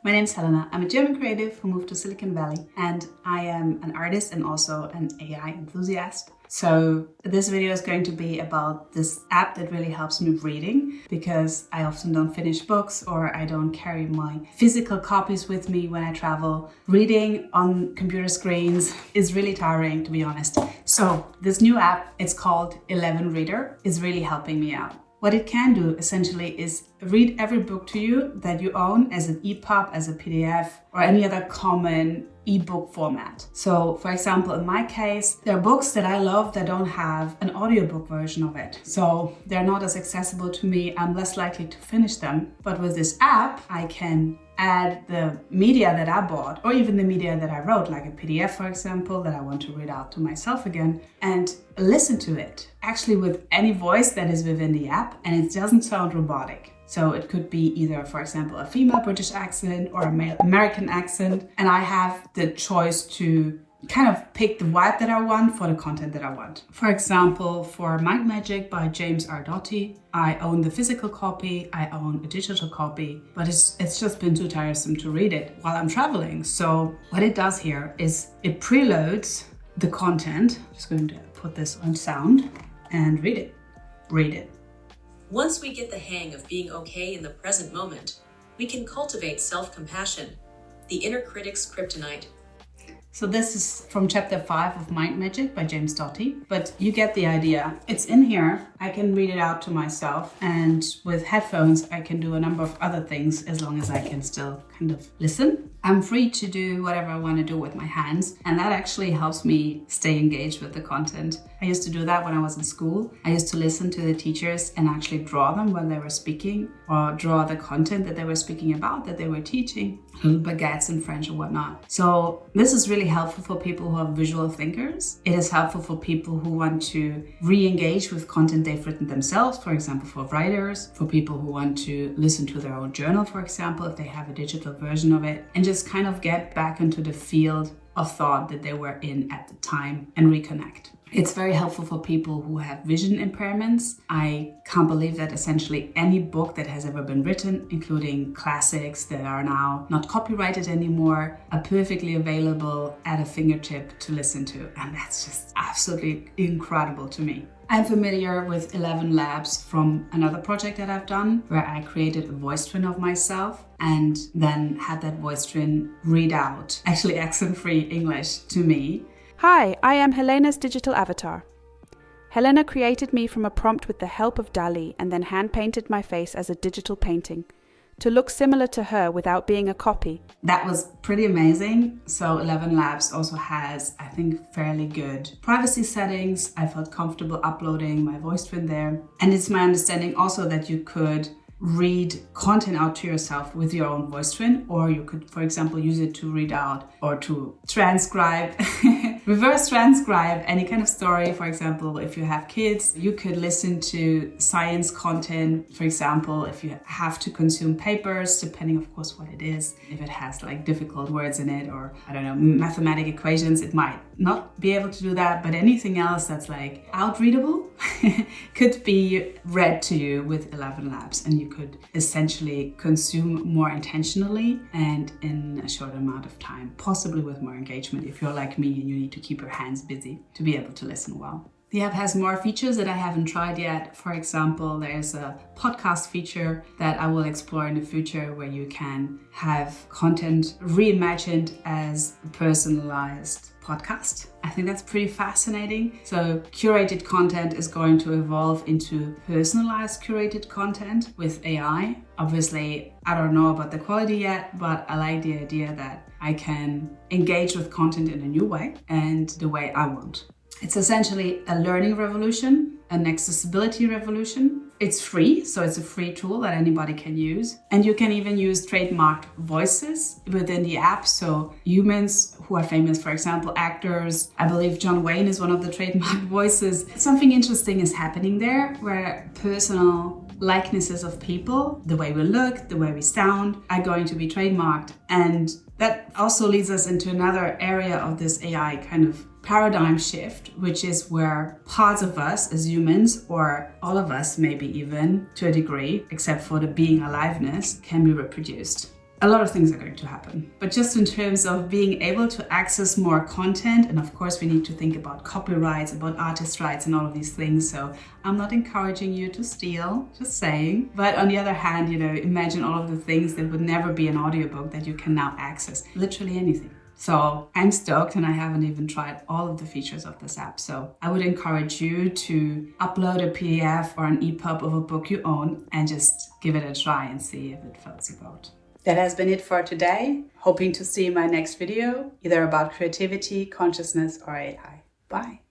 My name's Helena. I'm a German creative who moved to Silicon Valley, and I am an artist and also an AI enthusiast. So this video is going to be about this app that really helps me reading, because I often don't finish books or I don't carry my physical copies with me when I travel. Reading on computer screens is really tiring, to be honest. So this new app, it's called ElevenReader, is really helping me out. What it can do essentially is read every book to you that you own as an EPUB, as a PDF, or any other common ebook format. So for example, in my case, there are books that I love that don't have an audiobook version of it. So they're not as accessible to me. I'm less likely to finish them. But with this app, I can add the media that I bought, or even the media that I wrote, like a PDF, for example, that I want to read out to myself again, and listen to it, actually with any voice that is within the app, and it doesn't sound robotic. So it could be either, for example, a female British accent or a male American accent, and I have the choice to kind of pick the vibe that I want for the content that I want. For example, for Mind Magic by James R. Doty, I own the physical copy, I own a digital copy, but it's just been too tiresome to read it while I'm traveling. So what it does here is it preloads the content. I'm just going to put this on sound and read it. Read it. Once we get the hang of being okay in the present moment, we can cultivate self-compassion, the inner critic's kryptonite. So this is from chapter 5 of Mind Magic by James Doty, but you get the idea. It's in here. I can read it out to myself, and with headphones, I can do a number of other things as long as I can still kind of listen. I'm free to do whatever I want to do with my hands, and that actually helps me stay engaged with the content. I used to do that when I was in school. I used to listen to the teachers and actually draw them when they were speaking, or draw the content that they were speaking about, that they were teaching, little baguettes in French or whatnot. So this is really helpful for people who are visual thinkers. It is helpful for people who want to re-engage with content they've written themselves, for example, for writers, for people who want to listen to their own journal, for example, if they have a digital version of it, and just kind of get back into the field of thought that they were in at the time and reconnect. It's very helpful for people who have vision impairments. I can't believe that essentially any book that has ever been written, including classics that are now not copyrighted anymore, are perfectly available at a fingertip to listen to. And that's just absolutely incredible to me. I'm familiar with 11 Labs from another project that I've done, where I created a voice twin of myself and then had that voice twin read out, actually accent-free English, to me. Hi, I am Helena's digital avatar. Helena created me from a prompt with the help of DALL-E and then hand-painted my face as a digital painting to look similar to her without being a copy. That was pretty amazing. So 11 Labs also has, I think, fairly good privacy settings. I felt comfortable uploading my voice twin there. And it's my understanding also that you could read content out to yourself with your own voice twin, or you could, for example, use it to read out or to transcribe, reverse transcribe any kind of story. For example, if you have kids, you could listen to science content, for example, if you have to consume papers, depending of course what it is. If it has like difficult words in it, or I don't know, mathematic equations, it might not be able to do that, but anything else that's like outreadable could be read to you with 11 Labs, and you could essentially consume more intentionally and in a short amount of time, possibly with more engagement if you're like me and you need to keep your hands busy to be able to listen well. The app has more features that I haven't tried yet. For example, there's a podcast feature that I will explore in the future, where you can have content reimagined as a personalized podcast. I think that's pretty fascinating. So curated content is going to evolve into personalized curated content with AI. Obviously, I don't know about the quality yet, but I like the idea that I can engage with content in a new way and the way I want. It's essentially a learning revolution, an accessibility revolution. It's free, so it's a free tool that anybody can use. And you can even use trademarked voices within the app. So humans who are famous, for example, actors. I believe John Wayne is one of the trademarked voices. Something interesting is happening there, where personal likenesses of people, the way we look, the way we sound, are going to be trademarked. And that also leads us into another area of this AI kind of paradigm shift, which is where parts of us as humans, or all of us maybe even to a degree, except for the being aliveness, can be reproduced. a lot of things are going to happen. But just in terms of being able to access more content, and of course we need to think about copyrights, about artist rights and all of these things. So I'm not encouraging you to steal, just saying. But on the other hand, imagine all of the things that would never be an audiobook that you can now access. Literally anything. So I'm stoked, and I haven't even tried all of the features of this app. So I would encourage you to upload a PDF or an EPUB of a book you own and just give it a try and see if it floats your boat. That has been it for today. Hoping to see my next video, either about creativity, consciousness, or AI. Bye.